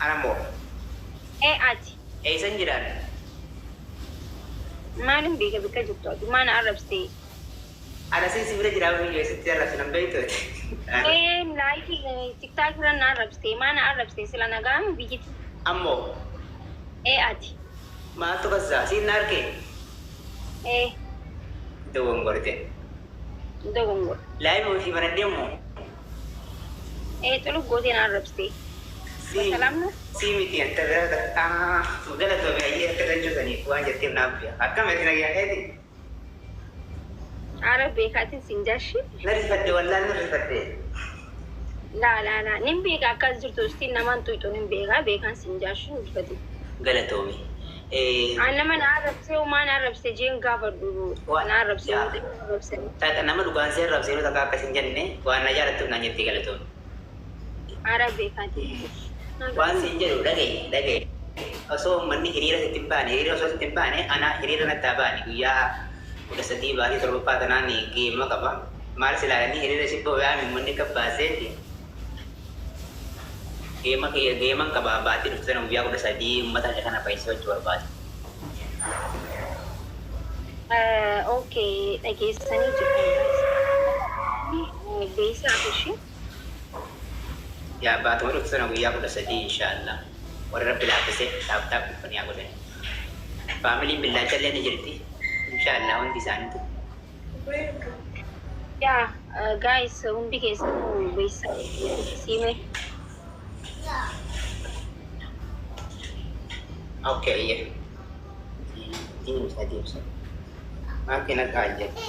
Anammoo. Ati. Eessan jiraan? Maalin beeka bika jirtu ati maana arrabsee. Ana si bira jiraa biyya sitti arrabsi nan beektooti. Laayifii tiktaak irra na arrabsee maana arrabsee sila nagaan biyyatti. Ammoo. Ati. Maaltu kasaa siin na arkee? Dogongorte. Dogongor. Laayifii ofii mana deemu. Tolu gootee na arrabsee. Salamna. Si miti anta bira gala tobe ayyee akka danjusanii waan jetteef naaf biya. Akkamitti nagaa eeti? Arab beekaatiin siin jaashi. Na rifadde wallaan na rifadde. Laa. Nin beeka akkas jirtu istiin namaan tuyxu nin beekaan siin jaashi hin rifate. Galatoomi. Nama na arrabsee maan arrabsee jeen gaafa duru. Na arrabsee. Taata nama dhugaan see arrabsee nuti akka akkas hin jenne waan na jaalattuuf naan jettee galatoomi. Arab beekaatiin. Waan siin jedhu dhagaye. Osoo uummanni hiriira sitti hin baane, hiriira osoo sitti hin baane, ana hiriira natti haa baane guyyaa 13 baatii 7ffaa tanaan geemma qaba. Maal silaalanii hiriira si boo'aame uummanni akka baaseeti. Geeman qaba baatii dhuftu sana guyyaa 13 uummata kana fayyisuu wajji barbaade. Okay, dhageessanii jirtu. Beesaa ishee. Ya baatu dhuftu sana guyyaa 13 inshaallah. Warra rabbi laaffisee taaptaaf dhufanii haa godhani. Faamiliin billaacha illee ni jirti. Inshaallah hundi isaaniitu. Yeah, guys, hundi keessanuu beesaa siime. Okay, yeah. Deemsa. Makin akka ajjate.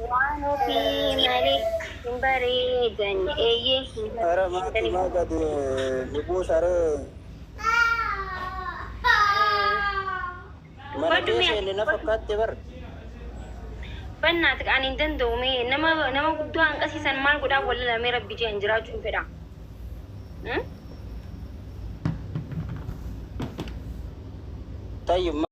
Waan ofii malee hin bareedan eeyyee hin bareedan. Gad lubuu saree. Mana keessa na fakkaatte bar. Bannaati ani hin danda'ume nama guddoo hanqasiisan maal godhaa wallalamee rabbi jeen jiraachuun fedha. Tayyuma.